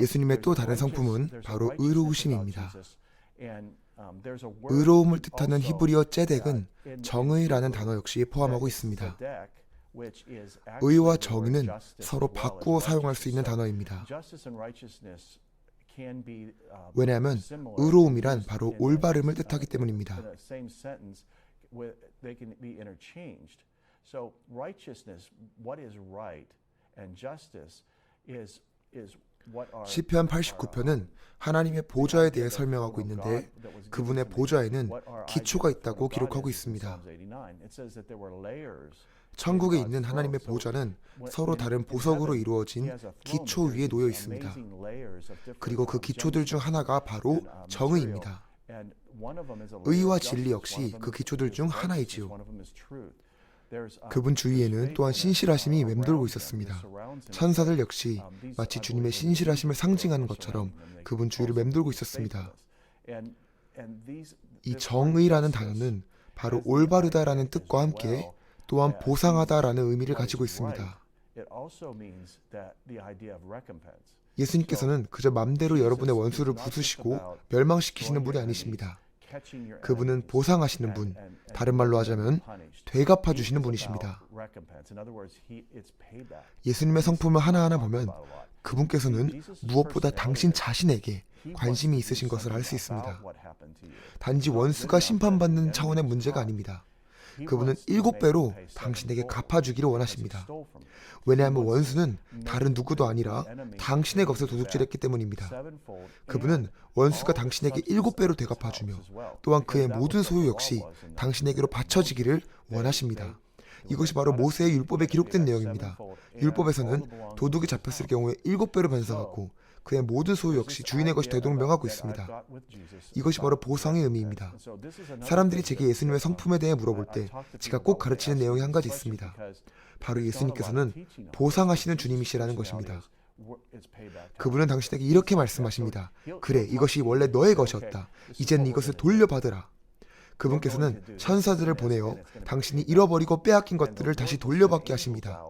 예수님의 또 다른 성품은 바로 의로우심입니다. 의로움을 뜻하는 히브리어 ጼ덱은 정의라는 단어 역시 포함하고 있습니다. 의와 정의는 서로 바꾸어 사용할 수 있는 단어입니다. 왜냐하면 의로움이란 바로 올바름을 뜻하기 때문입니다. 시편 89편은 하나님의 보좌에 대해 설명하고 있는데 그분의 보좌에는 기초가 있다고 기록하고 있습니다. 천국에 있는 하나님의 보좌는 서로 다른 보석으로 이루어진 기초 위에 놓여 있습니다. 그리고 그 기초들 중 하나가 바로 정의입니다. 의와 진리 역시 그 기초들 중 하나이지요. 그분 주위에는 또한 신실하심이 맴돌고 있었습니다. 천사들 역시 마치 주님의 신실하심을 상징하는 것처럼 그분 주위를 맴돌고 있었습니다. 이 정의라는 단어는 바로 올바르다라는 뜻과 함께 또한 보상하다라는 의미를 가지고 있습니다. 예수님께서는 그저 맘대로 여러분의 원수를 부수시고 멸망시키시는 분이 아니십니다. 그분은 보상하시는 분, 다른 말로 하자면 되갚아 주시는 분이십니다. 예수님의 성품을 하나하나 보면 그분께서는 무엇보다 당신 자신에게 관심이 있으신 것을 알 수 있습니다. 단지 원수가 심판받는 차원의 문제가 아닙니다. 그분은 7배로 당신에게 갚아주기를 원하십니다. 왜냐하면 원수는 다른 누구도 아니라 당신의 것을 도둑질했기 때문입니다. 그분은 원수가 당신에게 7배로 되갚아주며 또한 그의 모든 소유 역시 당신에게로 바쳐지기를 원하십니다. 이것이 바로 모세의 율법에 기록된 내용입니다. 율법에서는 도둑이 잡혔을 경우에 7배로 변상하고 그의 모든 소유 역시 주인의 것이 되도록 명하고 있습니다. 이것이 바로 보상의 의미입니다. 사람들이 제게 예수님의 성품에 대해 물어볼 때 제가 꼭 가르치는 내용이 한 가지 있습니다. 바로 예수님께서는 보상하시는 주님이시라는 것입니다. 그분은 당신에게 이렇게 말씀하십니다. 그래, 이것이 원래 너의 것이었다. 이제는 이것을 돌려받으라. 그분께서는 천사들을 보내어 당신이 잃어버리고 빼앗긴 것들을 다시 돌려받게 하십니다.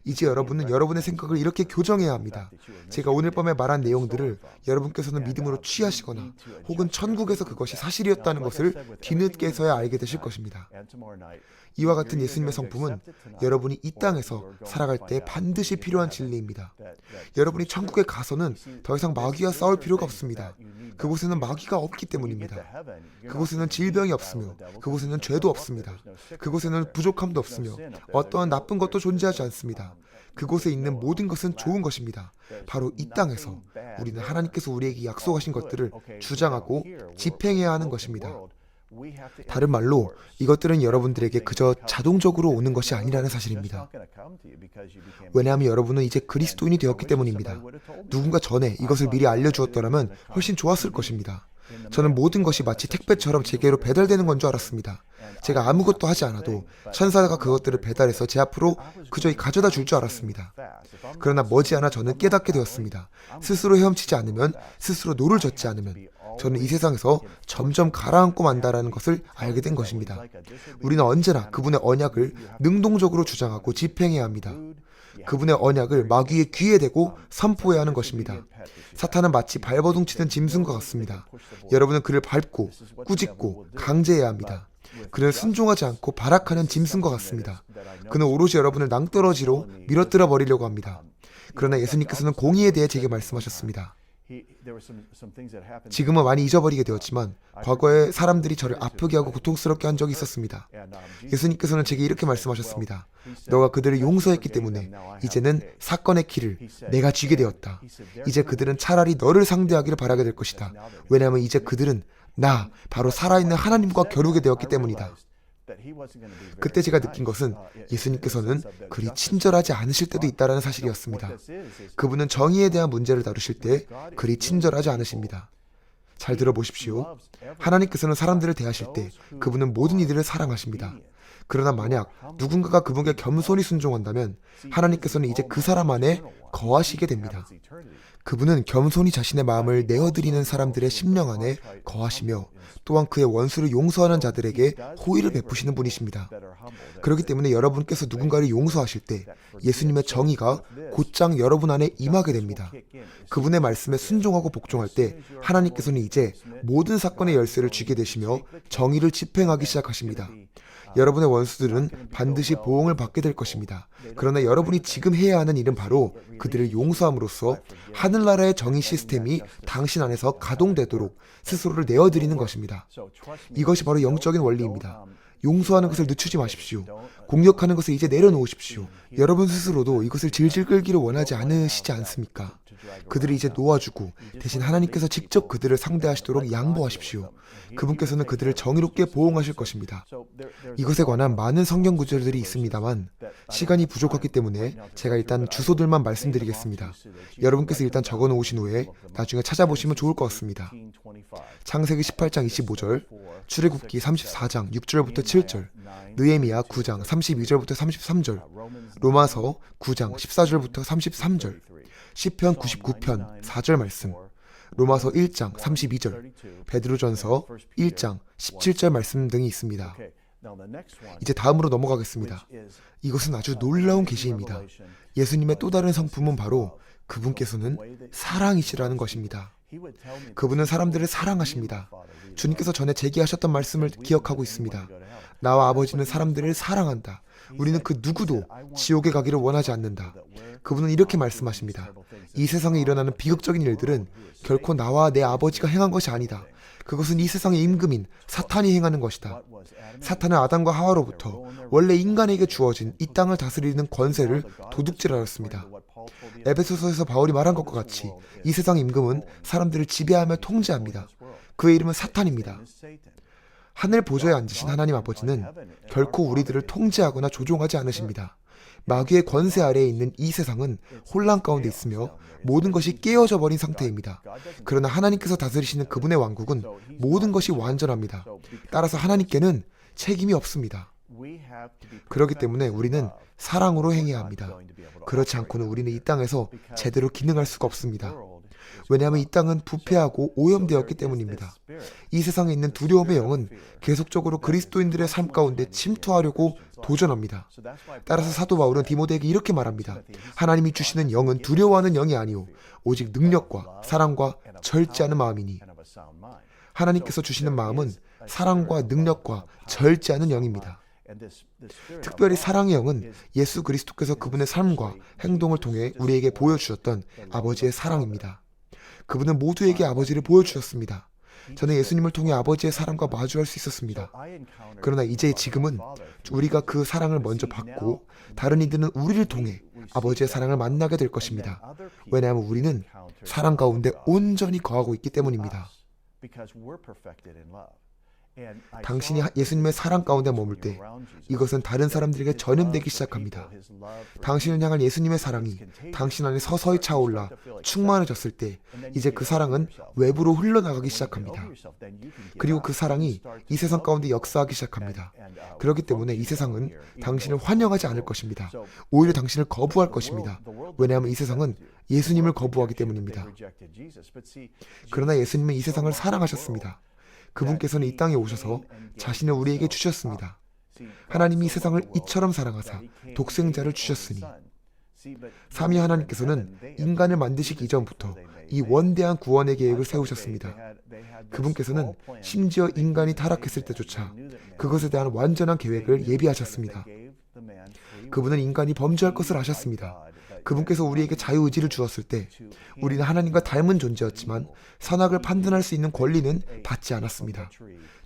이제 여러분은 여러분의 생각을 이렇게 교정해야 합니다. 제가 오늘 밤에 말한 내용들을 여러분께서는 믿음으로 취하시거나 혹은 천국에서 그것이 사실이었다는 것을 뒤늦게서야 알게 되실 것입니다. 이와 같은 예수님의 성품은 여러분이 이 땅에서 살아갈 때 반드시 필요한 진리입니다. 여러분이 천국에 가서는 더 이상 마귀와 싸울 필요가 없습니다. 그곳에는 마귀가 없기 때문입니다. 그곳에는 질병이 없으며 그곳에는 죄도 없습니다. 그곳에는 부족함도 없으며 어떠한 나쁜 것도 존재하지 않습니다. 그곳에 있는 모든 것은 좋은 것입니다. 바로 이 땅에서 우리는 하나님께서 우리에게 약속하신 것들을 주장하고 집행해야 하는 것입니다. 다른 말로 이것들은 여러분들에게 그저 자동적으로 오는 것이 아니라는 사실입니다. 왜냐하면 여러분은 이제 그리스도인이 되었기 때문입니다. 누군가 전에 이것을 미리 알려주었더라면 훨씬 좋았을 것입니다. 저는 모든 것이 마치 택배처럼 제게로 배달되는 건 줄 알았습니다. 제가 아무것도 하지 않아도 천사가 그것들을 배달해서 제 앞으로 그저 가져다 줄 줄 알았습니다. 그러나 머지않아 저는 깨닫게 되었습니다. 스스로 헤엄치지 않으면, 스스로 노를 젓지 않으면 저는 이 세상에서 점점 가라앉고 만다라는 것을 알게 된 것입니다. 우리는 언제나 그분의 언약을 능동적으로 주장하고 집행해야 합니다. 그분의 언약을 마귀의 귀에 대고 선포해야 하는 것입니다. 사탄은 마치 발버둥 치는 짐승과 같습니다. 여러분은 그를 밟고 꾸짖고 강제해야 합니다. 그는 순종하지 않고 발악하는 짐승과 같습니다. 그는 오롯이 여러분을 낭떠러지로 밀어뜨려 버리려고 합니다. 그러나 예수님께서는 공의에 대해 제게 말씀하셨습니다. 지금은 많이 잊어버리게 되었지만 과거에 사람들이 저를 아프게 하고 고통스럽게 한 적이 있었습니다. 예수님께서는 제게 이렇게 말씀하셨습니다. 너가 그들을 용서했기 때문에 이제는 사건의 키를 내가 쥐게 되었다. 이제 그들은 차라리 너를 상대하기를 바라게 될 것이다. 왜냐하면 이제 그들은 나, 바로 살아있는 하나님과 겨루게 되었기 때문이다. 그때 제가 느낀 것은 예수님께서는 그리 친절하지 않으실 때도 있다는 사실이었습니다. 그분은 정의에 대한 문제를 다루실 때 그리 친절하지 않으십니다. 잘 들어보십시오. 하나님께서는 사람들을 대하실 때 그분은 모든 이들을 사랑하십니다. 그러나 만약 누군가가 그분께 겸손히 순종한다면 하나님께서는 이제 그 사람 안에 거하시게 됩니다. 그분은 겸손히 자신의 마음을 내어드리는 사람들의 심령 안에 거하시며 또한 그의 원수를 용서하는 자들에게 호의를 베푸시는 분이십니다. 그렇기 때문에 여러분께서 누군가를 용서하실 때 예수님의 정의가 곧장 여러분 안에 임하게 됩니다. 그분의 말씀에 순종하고 복종할 때 하나님께서는 이제 모든 사건의 열쇠를 쥐게 되시며 정의를 집행하기 시작하십니다. 여러분의 원수들은 반드시 보응을 받게 될 것입니다. 그러나 여러분이 지금 해야 하는 일은 바로 그들을 용서함으로써 하늘나라의 정의 시스템이 당신 안에서 가동되도록 스스로를 내어드리는 것입니다. 이것이 바로 영적인 원리입니다. 용서하는 것을 늦추지 마십시오. 공격하는 것을 이제 내려놓으십시오. 여러분 스스로도 이것을 질질 끌기를 원하지 않으시지 않습니까? 그들을 이제 놓아주고 대신 하나님께서 직접 그들을 상대하시도록 양보하십시오. 그분께서는 그들을 정의롭게 보응하실 것입니다. 이것에 관한 많은 성경 구절들이 있습니다만 시간이 부족하기 때문에 제가 일단 주소들만 말씀드리겠습니다. 여러분께서 일단 적어 놓으신 후에 나중에 찾아보시면 좋을 것 같습니다. 창세기 18장 25절, 출애굽기 34장 6절부터 7절, 느헤미야 9장 32절부터 33절, 로마서 9장 14절부터 33절, 시편 99편 4절 말씀, 로마서 1장 32절, 베드로전서 1장 17절 말씀 등이 있습니다. 이제 다음으로 넘어가겠습니다. 이것은 아주 놀라운 계시입니다. 예수님의 또 다른 성품은 바로 그분께서는 사랑이시라는 것입니다. 그분은 사람들을 사랑하십니다. 주님께서 전에 제기하셨던 말씀을 기억하고 있습니다. 나와 아버지는 사람들을 사랑한다. 우리는 그 누구도 지옥에 가기를 원하지 않는다. 그분은 이렇게 말씀하십니다. 이 세상에 일어나는 비극적인 일들은 결코 나와 내 아버지가 행한 것이 아니다. 그것은 이 세상의 임금인 사탄이 행하는 것이다. 사탄은 아담과 하와로부터 원래 인간에게 주어진 이 땅을 다스리는 권세를 도둑질하였습니다. 에베소서에서 바울이 말한 것과 같이 이 세상 임금은 사람들을 지배하며 통제합니다. 그의 이름은 사탄입니다. 하늘 보좌에 앉으신 하나님 아버지는 결코 우리들을 통제하거나 조종하지 않으십니다. 마귀의 권세 아래에 있는 이 세상은 혼란 가운데 있으며 모든 것이 깨어져 버린 상태입니다. 그러나 하나님께서 다스리시는 그분의 왕국은 모든 것이 완전합니다. 따라서 하나님께는 책임이 없습니다. 그렇기 때문에 우리는 사랑으로 행해야 합니다. 그렇지 않고는 우리는 이 땅에서 제대로 기능할 수가 없습니다. 왜냐하면 이 땅은 부패하고 오염되었기 때문입니다. 이 세상에 있는 두려움의 영은 계속적으로 그리스도인들의 삶 가운데 침투하려고 도전합니다. 따라서 사도 바울은 디모데에게 이렇게 말합니다. 하나님이 주시는 영은 두려워하는 영이 아니오 오직 능력과 사랑과 절제하는 마음이니. 하나님께서 주시는 마음은 사랑과 능력과 절제하는 영입니다. 특별히 사랑의 영은 예수 그리스도께서 그분의 삶과 행동을 통해 우리에게 보여주셨던 아버지의 사랑입니다. 그분은 모두에게 아버지를 보여주셨습니다. 저는 예수님을 통해 아버지의 사랑과 마주할 수 있었습니다. 그러나 이제 지금은 우리가 그 사랑을 먼저 받고 다른 이들은 우리를 통해 아버지의 사랑을 만나게 될 것입니다. 왜냐하면 우리는 사랑 가운데 온전히 거하고 있기 때문입니다. 당신이 예수님의 사랑 가운데 머물 때 이것은 다른 사람들에게 전염되기 시작합니다. 당신을 향한 예수님의 사랑이 당신 안에 서서히 차올라 충만해졌을 때 이제 그 사랑은 외부로 흘러나가기 시작합니다. 그리고 그 사랑이 이 세상 가운데 역사하기 시작합니다. 그렇기 때문에 이 세상은 당신을 환영하지 않을 것입니다. 오히려 당신을 거부할 것입니다. 왜냐하면 이 세상은 예수님을 거부하기 때문입니다. 그러나 예수님은 이 세상을 사랑하셨습니다. 그분께서는 이 땅에 오셔서 자신을 우리에게 주셨습니다. 하나님이 이 세상을 이처럼 사랑하사 독생자를 주셨으니 삼위 하나님께서는 인간을 만드시기 이전부터 이 원대한 구원의 계획을 세우셨습니다. 그분께서는 심지어 인간이 타락했을 때조차 그것에 대한 완전한 계획을 예비하셨습니다. 그분은 인간이 범죄할 것을 아셨습니다. 그분께서 우리에게 자유의지를 주었을 때 우리는 하나님과 닮은 존재였지만 선악을 판단할 수 있는 권리는 받지 않았습니다.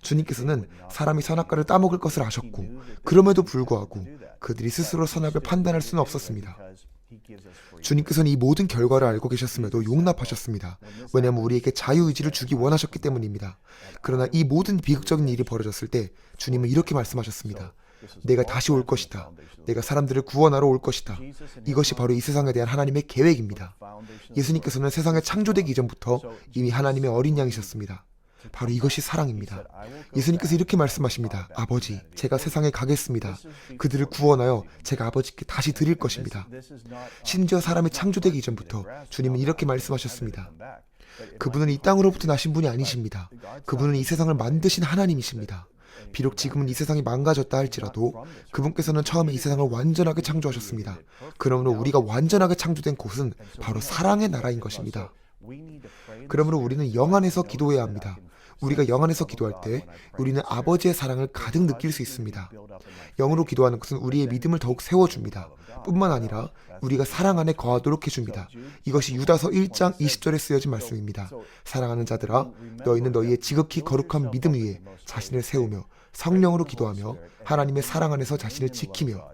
주님께서는 사람이 선악과를 따먹을 것을 아셨고 그럼에도 불구하고 그들이 스스로 선악을 판단할 수는 없었습니다. 주님께서는 이 모든 결과를 알고 계셨음에도 용납하셨습니다. 왜냐하면 우리에게 자유의지를 주기 원하셨기 때문입니다. 그러나 이 모든 비극적인 일이 벌어졌을 때 주님은 이렇게 말씀하셨습니다. 내가 다시 올 것이다. 내가 사람들을 구원하러 올 것이다. 이것이 바로 이 세상에 대한 하나님의 계획입니다. 예수님께서는 세상에 창조되기 이전부터 이미 하나님의 어린 양이셨습니다. 바로 이것이 사랑입니다. 예수님께서 이렇게 말씀하십니다. 아버지, 제가 세상에 가겠습니다. 그들을 구원하여 제가 아버지께 다시 드릴 것입니다. 심지어 사람이 창조되기 이전부터 주님은 이렇게 말씀하셨습니다. 그분은 이 땅으로부터 나신 분이 아니십니다. 그분은 이 세상을 만드신 하나님이십니다. 비록 지금은 이 세상이 망가졌다 할지라도 그분께서는 처음에 이 세상을 완전하게 창조하셨습니다. 그러므로 우리가 완전하게 창조된 곳은 바로 사랑의 나라인 것입니다. 그러므로 우리는 영 안에서 기도해야 합니다. 우리가 영 안에서 기도할 때 우리는 아버지의 사랑을 가득 느낄 수 있습니다. 영으로 기도하는 것은 우리의 믿음을 더욱 세워줍니다. 뿐만 아니라 우리가 사랑 안에 거하도록 해줍니다. 이것이 유다서 1장 20절에 쓰여진 말씀입니다. 사랑하는 자들아, 너희는 너희의 지극히 거룩한 믿음 위에 자신을 세우며 성령으로 기도하며 하나님의 사랑 안에서 자신을 지키며.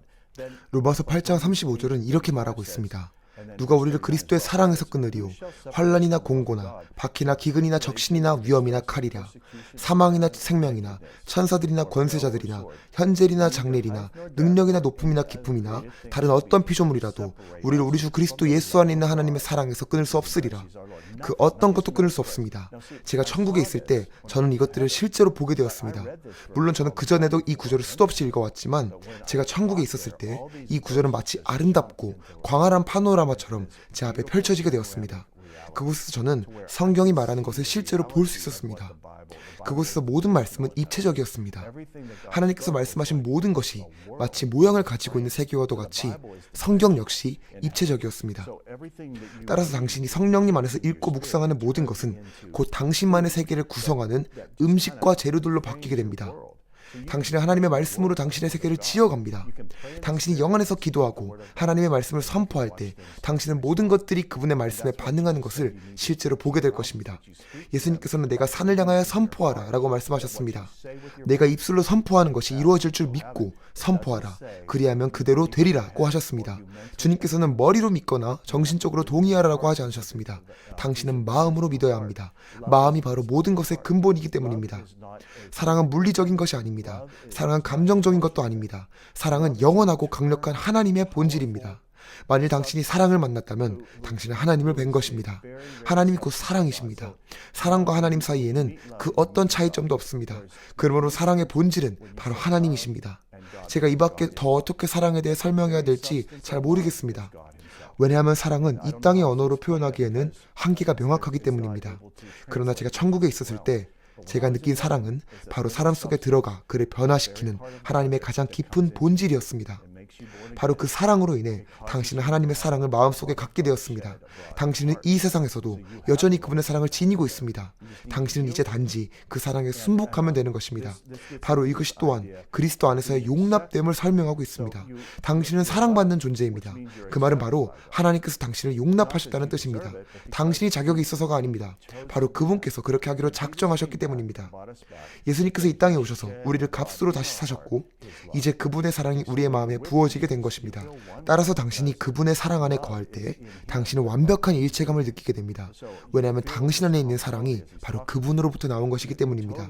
로마서 8장 35절은 이렇게 말하고 있습니다. 누가 우리를 그리스도의 사랑에서 끊으리요? 환난이나 공고나 박해나 기근이나 적신이나 위험이나 칼이랴. 사망이나 생명이나 천사들이나 권세자들이나 현재리나 장래리나 능력이나 높음이나 기쁨이나 다른 어떤 피조물이라도 우리를 우리 주 그리스도 예수 안에 있는 하나님의 사랑에서 끊을 수 없으리라. 그 어떤 것도 끊을 수 없습니다. 제가 천국에 있을 때 저는 이것들을 실제로 보게 되었습니다. 물론 저는 그전에도 이 구절을 수도 없이 읽어왔지만 제가 천국에 있었을 때 이 구절은 마치 아름답고 광활한 파노라마처럼 제 앞에 펼쳐지게 되었습니다. 그곳에서 저는 성경이 말하는 것을 실제로 볼 수 있었습니다. 그곳에서 모든 말씀은 입체적이었습니다. 하나님께서 말씀하신 모든 것이 마치 모양을 가지고 있는 세계와도 같이 성경 역시 입체적이었습니다. 따라서 당신이 성령님 안에서 읽고 묵상하는 모든 것은 곧 당신만의 세계를 구성하는 음식과 재료들로 바뀌게 됩니다. 당신은 하나님의 말씀으로 당신의 세계를 지어갑니다. 당신이 영 안에서 기도하고 하나님의 말씀을 선포할 때 당신은 모든 것들이 그분의 말씀에 반응하는 것을 실제로 보게 될 것입니다. 예수님께서는 내가 산을 향하여 선포하라 라고 말씀하셨습니다. 내가 입술로 선포하는 것이 이루어질 줄 믿고 선포하라. 그리하면 그대로 되리라고 하셨습니다. 주님께서는 머리로 믿거나 정신적으로 동의하라고 하지 않으셨습니다. 당신은 마음으로 믿어야 합니다. 마음이 바로 모든 것의 근본이기 때문입니다. 사랑은 물리적인 것이 아닙니다. 사랑은 감정적인 것도 아닙니다. 사랑은 영원하고 강력한 하나님의 본질입니다. 만일 당신이 사랑을 만났다면 당신은 하나님을 뵌 것입니다. 하나님이 곧 사랑이십니다. 사랑과 하나님 사이에는 그 어떤 차이점도 없습니다. 그러므로 사랑의 본질은 바로 하나님이십니다. 제가 이 밖에 더 어떻게 사랑에 대해 설명해야 될지 잘 모르겠습니다. 왜냐하면 사랑은 이 땅의 언어로 표현하기에는 한계가 명확하기 때문입니다. 그러나 제가 천국에 있었을 때 제가 느낀 사랑은 바로 사람 속에 들어가 그를 변화시키는 하나님의 가장 깊은 본질이었습니다. 바로 그 사랑으로 인해 당신은 하나님의 사랑을 마음속에 갖게 되었습니다. 당신은 이 세상에서도 여전히 그분의 사랑을 지니고 있습니다. 당신은 이제 단지 그 사랑에 순복하면 되는 것입니다. 바로 이것이 또한 그리스도 안에서의 용납됨을 설명하고 있습니다. 당신은 사랑받는 존재입니다. 그 말은 바로 하나님께서 당신을 용납하셨다는 뜻입니다. 당신이 자격이 있어서가 아닙니다. 바로 그분께서 그렇게 하기로 작정하셨기 때문입니다. 예수님께서 이 땅에 오셔서 우리를 값으로 다시 사셨고 이제 그분의 사랑이 우리의 마음에 부어지게 된 것입니다. 따라서 당신이 그분의 사랑 안에 거할 때 당신은 완벽한 일체감을 느끼게 됩니다. 왜냐하면 당신 안에 있는 사랑이 바로 그분으로부터 나온 것이기 때문입니다.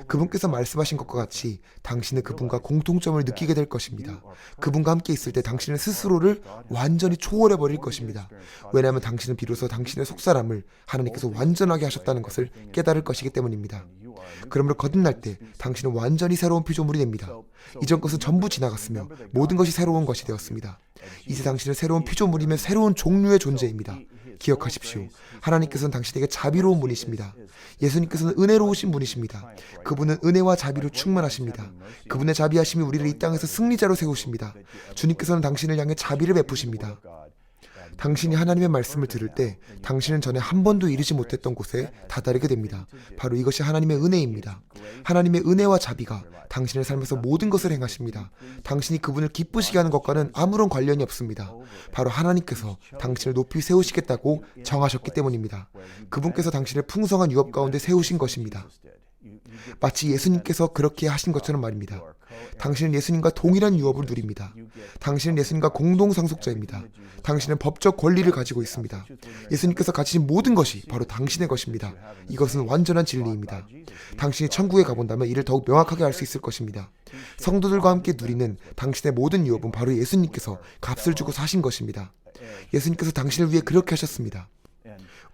그분께서 말씀하신 것과 같이 당신은 그분과 공통점을 느끼게 될 것입니다. 그분과 함께 있을 때 당신은 스스로를 완전히 초월해버릴 것입니다. 왜냐하면 당신은 비로소 당신의 속사람을 하나님께서 완전하게 하셨다는 것을 깨달을 것이기 때문입니다. 그러므로 거듭날 때 당신은 완전히 새로운 피조물이 됩니다. 이전 것은 전부 지나갔으며 모든 것이 새로운 것이 되었습니다. 이제 당신은 새로운 피조물이며 새로운 종류의 존재입니다. 기억하십시오. 하나님께서는 당신에게 자비로운 분이십니다. 예수님께서는 은혜로우신 분이십니다. 그분은 은혜와 자비로 충만하십니다. 그분의 자비하심이 우리를 이 땅에서 승리자로 세우십니다. 주님께서는 당신을 향해 자비를 베푸십니다. 당신이 하나님의 말씀을 들을 때 당신은 전에 한 번도 이르지 못했던 곳에 다다르게 됩니다. 바로 이것이 하나님의 은혜입니다. 하나님의 은혜와 자비가 당신의 삶에서 모든 것을 행하십니다. 당신이 그분을 기쁘시게 하는 것과는 아무런 관련이 없습니다. 바로 하나님께서 당신을 높이 세우시겠다고 정하셨기 때문입니다. 그분께서 당신을 풍성한 유업 가운데 세우신 것입니다. 마치 예수님께서 그렇게 하신 것처럼 말입니다. 당신은 예수님과 동일한 유업을 누립니다. 당신은 예수님과 공동상속자입니다. 당신은 법적 권리를 가지고 있습니다. 예수님께서 가지신 모든 것이 바로 당신의 것입니다. 이것은 완전한 진리입니다. 당신이 천국에 가본다면 이를 더욱 명확하게 알 수 있을 것입니다. 성도들과 함께 누리는 당신의 모든 유업은 바로 예수님께서 값을 주고 사신 것입니다. 예수님께서 당신을 위해 그렇게 하셨습니다.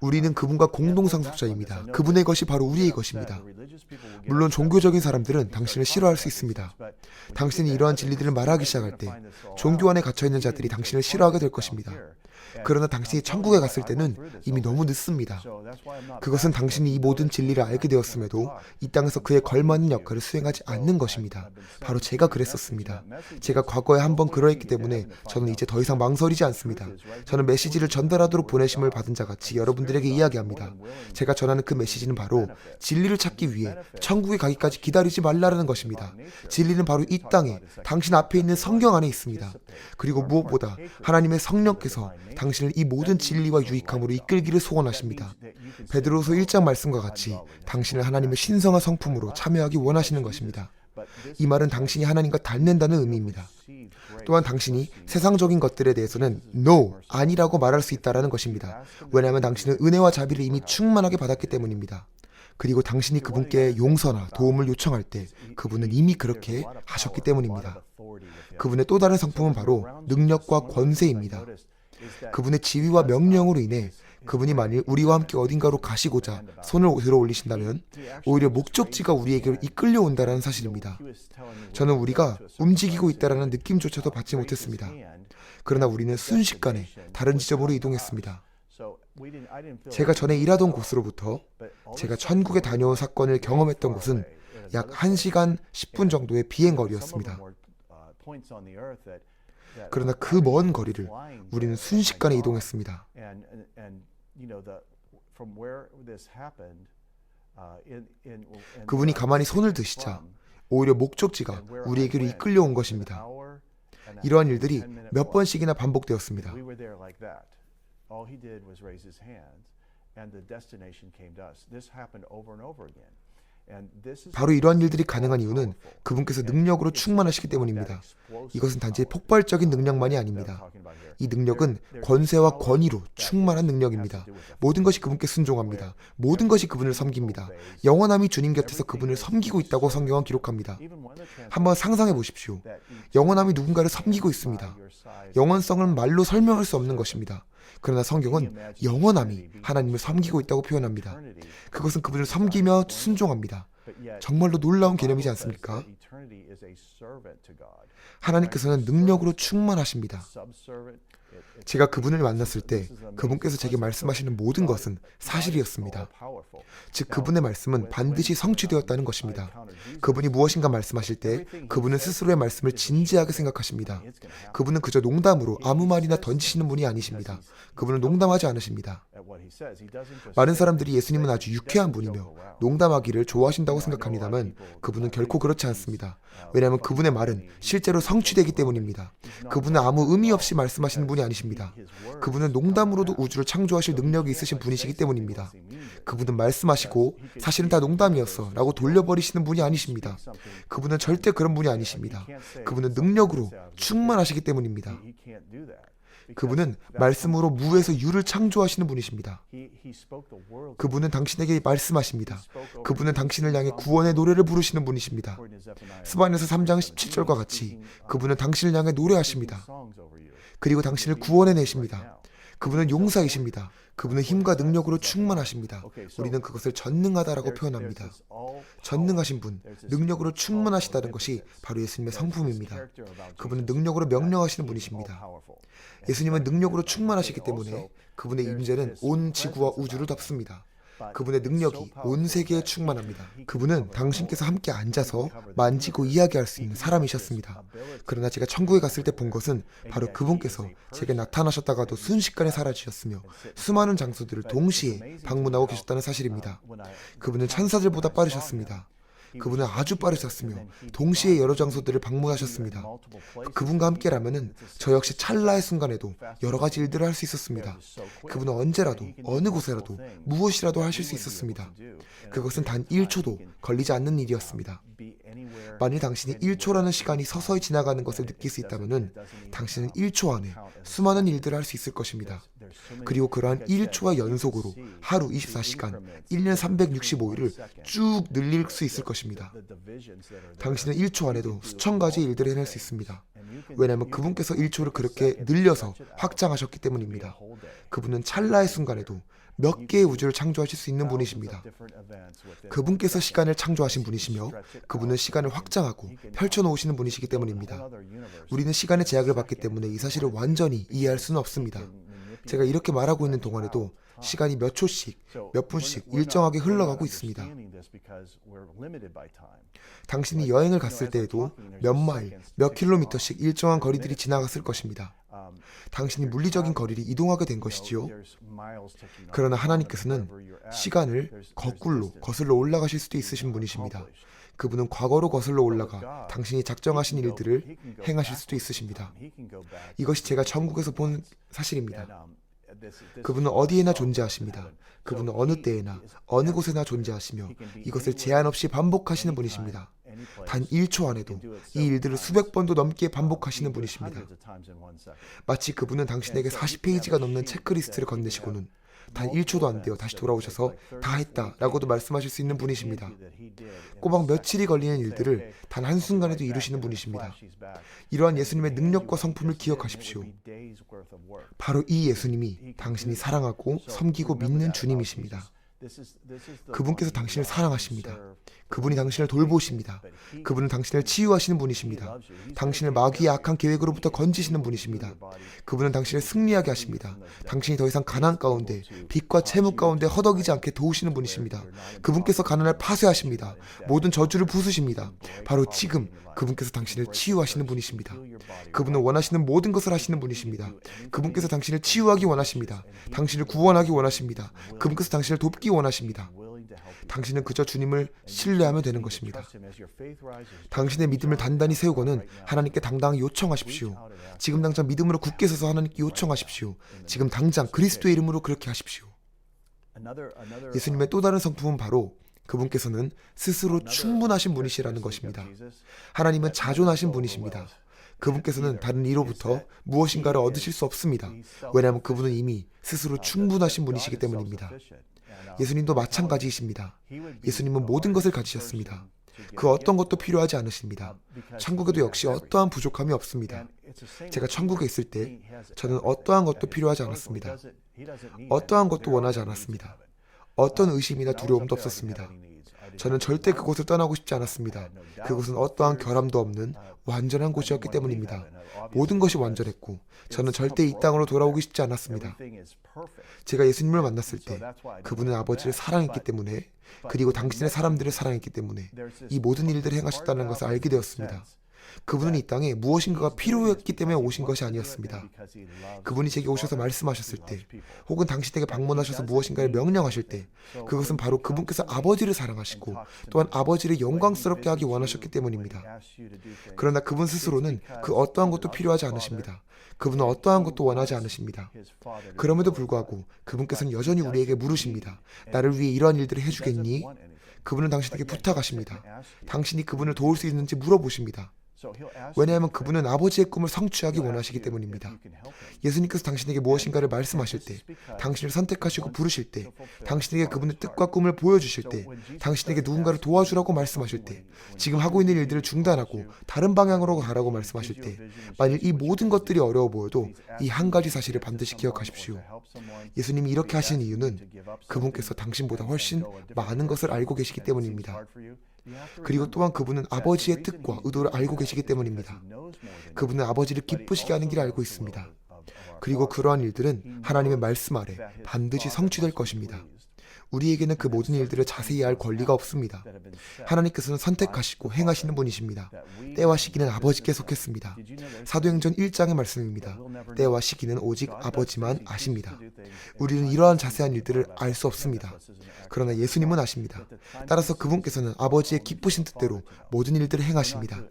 우리는 그분과 공동상속자입니다. 그분의 것이 바로 우리의 것입니다. 물론 종교적인 사람들은 당신을 싫어할 수 있습니다. 당신이 이러한 진리들을 말하기 시작할 때 종교 안에 갇혀있는 자들이 당신을 싫어하게 될 것입니다. 그러나 당신이 천국에 갔을 때는 이미 너무 늦습니다. 그것은 당신이 이 모든 진리를 알게 되었음에도 이 땅에서 그에 걸맞는 역할을 수행하지 않는 것입니다. 바로 제가 그랬었습니다. 제가 과거에 한번 그러했기 때문에 저는 이제 더 이상 망설이지 않습니다. 저는 메시지를 전달하도록 보내심을 받은 자같이 여러분들에게 이야기합니다. 제가 전하는 그 메시지는 바로 진리를 찾기 위해 천국에 가기까지 기다리지 말라는 것입니다. 진리는 바로 이 땅에 당신 앞에 있는 성경 안에 있습니다. 그리고 무엇보다 하나님의 성령께서 당신을 이 모든 진리와 유익함으로 이끌기를 소원하십니다. 베드로서 1장 말씀과 같이 당신을 하나님의 신성한 성품으로 참여하기 원하시는 것입니다. 이 말은 당신이 하나님과 닮는다는 의미입니다. 또한 당신이 세상적인 것들에 대해서는 No, 아니라고 말할 수 있다는 것입니다. 왜냐하면 당신은 은혜와 자비를 이미 충만하게 받았기 때문입니다. 그리고 당신이 그분께 용서나 도움을 요청할 때 그분은 이미 그렇게 하셨기 때문입니다. 그분의 또 다른 성품은 바로 능력과 권세입니다. 그분의 지위와 명령으로 인해 그분이 만일 우리와 함께 어딘가로 가시고자 손을 들어 올리신다면 오히려 목적지가 우리에게로 이끌려 온다는 사실입니다. 저는 우리가 움직이고 있다는 느낌조차도 받지 못했습니다. 그러나 우리는 순식간에 다른 지점으로 이동했습니다. 제가 전에 일하던 곳으로부터 제가 천국에 다녀온 사건을 경험했던 곳은 약 1시간 10분 정도의 비행거리였습니다. 그러나 그 먼 거리를 우리는 순식간에 이동했습니다. 그분이 가만히 손을 드시자 오히려 목적지가 우리에게로 이끌려온 것입니다. 이러한 일들이 몇 번씩이나 반복되었습니다. 바로 이러한 일들이 가능한 이유는 그분께서 능력으로 충만하시기 때문입니다. 이것은 단지 폭발적인 능력만이 아닙니다. 이 능력은 권세와 권위로 충만한 능력입니다. 모든 것이 그분께 순종합니다. 모든 것이 그분을 섬깁니다. 영원함이 주님 곁에서 그분을 섬기고 있다고 성경은 기록합니다. 한번 상상해 보십시오. 영원함이 누군가를 섬기고 있습니다. 영원성은 말로 설명할 수 없는 것입니다. 그러나 성경은 영원함이 하나님을 섬기고 있다고 표현합니다. 그것은 그분을 섬기며 순종합니다. 정말로 놀라운 개념이지 않습니까? 하나님께서는 능력으로 충만하십니다. 제가 그분을 만났을 때 그분께서 제게 말씀하시는 모든 것은 사실이었습니다. 즉 그분의 말씀은 반드시 성취되었다는 것입니다. 그분이 무엇인가 말씀하실 때 그분은 스스로의 말씀을 진지하게 생각하십니다. 그분은 그저 농담으로 아무 말이나 던지시는 분이 아니십니다. 그분은 농담하지 않으십니다. 많은 사람들이 예수님은 아주 유쾌한 분이며 농담하기를 좋아하신다고 생각합니다만 그분은 결코 그렇지 않습니다. 왜냐하면 그분의 말은 실제로 성취되기 때문입니다. 그분은 아무 의미 없이 말씀하시는 분이 아니십니다. 그분은 농담으로도 우주를 창조하실 능력이 있으신 분이시기 때문입니다. 그분은 말씀하시고 사실은 다 농담이었어 라고 돌려버리시는 분이 아니십니다. 그분은 절대 그런 분이 아니십니다. 그분은 능력으로 충만하시기 때문입니다. 그분은 말씀으로 무에서 유를 창조하시는 분이십니다. 그분은 당신에게 말씀하십니다. 그분은 당신을 향해 구원의 노래를 부르시는 분이십니다. 스바냐서 3장 17절과 같이 그분은 당신을 향해 노래하십니다. 그리고 당신을 구원해내십니다. 그분은 용사이십니다. 그분은 힘과 능력으로 충만하십니다. 우리는 그것을 전능하다라고 표현합니다. 전능하신 분, 능력으로 충만하시다는 것이 바로 예수님의 성품입니다. 그분은 능력으로 명령하시는 분이십니다. 예수님은 능력으로 충만하시기 때문에 그분의 임재는 온 지구와 우주를 덮습니다. 그분의 능력이 온 세계에 충만합니다. 그분은 당신께서 함께 앉아서 만지고 이야기할 수 있는 사람이셨습니다. 그러나 제가 천국에 갔을 때 본 것은 바로 그분께서 제게 나타나셨다가도 순식간에 사라지셨으며 수많은 장소들을 동시에 방문하고 계셨다는 사실입니다. 그분은 천사들보다 빠르셨습니다. 그분은 아주 빠르셨으며 동시에 여러 장소들을 방문하셨습니다. 그분과 함께라면은 저 역시 찰나의 순간에도 여러 가지 일들을 할 수 있었습니다. 그분은 언제라도 어느 곳에라도 무엇이라도 하실 수 있었습니다. 그것은 단 1초도 걸리지 않는 일이었습니다. 만일 당신이 1초라는 시간이 서서히 지나가는 것을 느낄 수 있다면은 당신은 1초 안에 수많은 일들을 할 수 있을 것입니다. 그리고 그러한 1초와 연속으로 하루 24시간, 1년 365일을 쭉 늘릴 수 있을 것입니다. 당신은 1초 안에도 수천 가지 일들을 해낼 수 있습니다. 왜냐하면 그분께서 1초를 그렇게 늘려서 확장하셨기 때문입니다. 그분은 찰나의 순간에도 몇 개의 우주를 창조하실 수 있는 분이십니다. 그분께서 시간을 창조하신 분이시며 그분은 시간을 확장하고 펼쳐놓으시는 분이시기 때문입니다. 우리는 시간의 제약을 받기 때문에 이 사실을 완전히 이해할 수는 없습니다. 제가 이렇게 말하고 있는 동안에도 시간이 몇 초씩, 몇 분씩 일정하게 흘러가고 있습니다. 당신이 여행을 갔을 때에도 몇 마일, 몇 킬로미터씩 일정한 거리들이 지나갔을 것입니다. 당신이 물리적인 거리를 이동하게 된 것이지요. 그러나 하나님께서는 시간을 거꾸로 거슬러 올라가실 수도 있으신 분이십니다. 그분은 과거로 거슬러 올라가 당신이 작정하신 일들을 행하실 수도 있으십니다. 이것이 제가 천국에서 본 사실입니다. 그분은 어디에나 존재하십니다. 그분은 어느 때에나 어느 곳에나 존재하시며 이것을 제한 없이 반복하시는 분이십니다. 단 1초 안에도 이 일들을 수백 번도 넘게 반복하시는 분이십니다. 마치 그분은 당신에게 40페이지가 넘는 체크리스트를 건네시고는 단 1초도 안 되어 다시 돌아오셔서 다 했다 라고도 말씀하실 수 있는 분이십니다. 꼬박 며칠이 걸리는 일들을 단 한순간에도 이루시는 분이십니다. 이러한 예수님의 능력과 성품을 기억하십시오. 바로 이 예수님이 당신이 사랑하고 섬기고 믿는 주님이십니다. 그분께서 당신을 사랑하십니다. 그분이 당신을 돌보십니다. 그분은 당신을 치유하시는 분이십니다. 당신을 마귀의 악한 계획으로부터 건지시는 분이십니다. 그분은 당신을 승리하게 하십니다. 당신이 더 이상 가난 가운데, 빚과 채무 가운데 허덕이지 않게 도우시는 분이십니다. 그분께서 가난을 파쇄하십니다. 모든 저주를 부수십니다. 바로 지금 그분께서 당신을 치유하시는 분이십니다. 그분은 원하시는 모든 것을 하시는 분이십니다. 그분께서 당신을 치유하기 원하십니다. 당신을 구원하기 원하십니다. 그분께서 당신을 돕기 원하십니다. 당신은 그저 주님을 신뢰하면 되는 것입니다. 당신의 믿음을 단단히 세우고는 하나님께 당당히 요청하십시오. 지금 당장 믿음으로 굳게 서서 하나님께 요청하십시오. 지금 당장 그리스도의 이름으로 그렇게 하십시오. 예수님의 또 다른 성품은 바로 그분께서는 스스로 충분하신 분이시라는 것입니다. 하나님은 자존하신 분이십니다. 그분께서는 다른 이로부터 무엇인가를 얻으실 수 없습니다. 왜냐하면 그분은 이미 스스로 충분하신 분이시기 때문입니다. 예수님도 마찬가지이십니다. 예수님은 모든 것을 가지셨습니다. 그 어떤 것도 필요하지 않으십니다. 천국에도 역시 어떠한 부족함이 없습니다. 제가 천국에 있을 때 저는 어떠한 것도 필요하지 않았습니다. 어떠한 것도 원하지 않았습니다. 어떤 의심이나 두려움도 없었습니다. 저는 절대 그곳을 떠나고 싶지 않았습니다. 그곳은 어떠한 결함도 없는 완전한 곳이었기 때문입니다. 모든 것이 완전했고 저는 절대 이 땅으로 돌아오기 싶지 않았습니다. 제가 예수님을 만났을 때 그분은 아버지를 사랑했기 때문에, 그리고 당신의 사람들을 사랑했기 때문에 이 모든 일들을 행하셨다는 것을 알게 되었습니다. 그분은 이 땅에 무엇인가가 필요했기 때문에 오신 것이 아니었습니다. 그분이 제게 오셔서 말씀하셨을 때, 혹은 당신에게 방문하셔서 무엇인가를 명령하실 때, 그것은 바로 그분께서 아버지를 사랑하시고 또한 아버지를 영광스럽게 하기 원하셨기 때문입니다. 그러나 그분 스스로는 그 어떠한 것도 필요하지 않으십니다. 그분은 어떠한 것도 원하지 않으십니다. 그럼에도 불구하고 그분께서는 여전히 우리에게 물으십니다. 나를 위해 이러한 일들을 해주겠니? 그분은 당신에게 부탁하십니다. 당신이 그분을 도울 수 있는지 물어보십니다. 왜냐하면 그분은 아버지의 꿈을 성취하기 원하시기 때문입니다. 예수님께서 당신에게 무엇인가를 말씀하실 때, 당신을 선택하시고 부르실 때, 당신에게 그분의 뜻과 꿈을 보여주실 때, 당신에게 누군가를 도와주라고 말씀하실 때, 지금 하고 있는 일들을 중단하고 다른 방향으로 가라고 말씀하실 때, 만일 이 모든 것들이 어려워 보여도 이 한 가지 사실을 반드시 기억하십시오. 예수님이 이렇게 하시는 이유는 그분께서 당신보다 훨씬 많은 것을 알고 계시기 때문입니다. 그리고 또한 그분은 아버지의 뜻과 의도를 알고 계시기 때문입니다. 그분은 아버지를 기쁘시게 하는 길을 알고 있습니다. 그리고 그러한 일들은 하나님의 말씀 아래 반드시 성취될 것입니다. 우리에게는 그 모든 일들을 자세히 알 권리가 없습니다. 하나님께서는 선택하시고 행하시는 분이십니다. 때와 시기는 아버지께 속했습니다. 사도행전 1장의 말씀입니다. 때와 시기는 오직 아버지만 아십니다. 우리는 이러한 자세한 일들을 알 수 없습니다. 그러나 예수님은 아십니다. 따라서 그분께서는 아버지의 기쁘신 뜻대로 모든 일들을 행하십니다.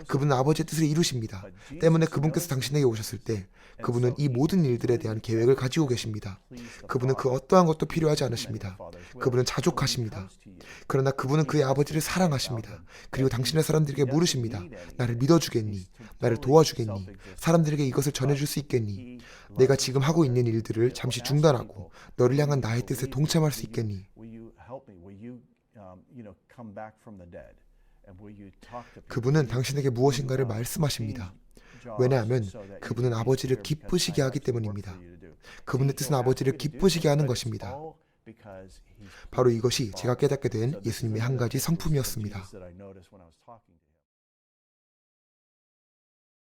그분은 아버지의 뜻을 이루십니다. 때문에 그분께서 당신에게 오셨을 때 그분은 이 모든 일들에 대한 계획을 가지고 계십니다. 그분은 그 어떠한 것도 필요하지 않으십니다. 그분은 자족하십니다. 그러나 그분은 그의 아버지를 사랑하십니다. 그리고 당신의 사람들에게 물으십니다. 나를 믿어주겠니? 나를 도와주겠니? 사람들에게 이것을 전해줄 수 있겠니? 내가 지금 하고 있는 일들을 잠시 중단하고 너를 향한 나의 뜻에 동참할 수 있겠니? 그분은 당신에게 무엇인가를 말씀하십니다. 왜냐하면 그분은 아버지를 기쁘시게 하기 때문입니다. 그분의 뜻은 아버지를 기쁘시게 하는 것입니다. 바로 이것이 제가 깨닫게 된 예수님의 한 가지 성품이었습니다.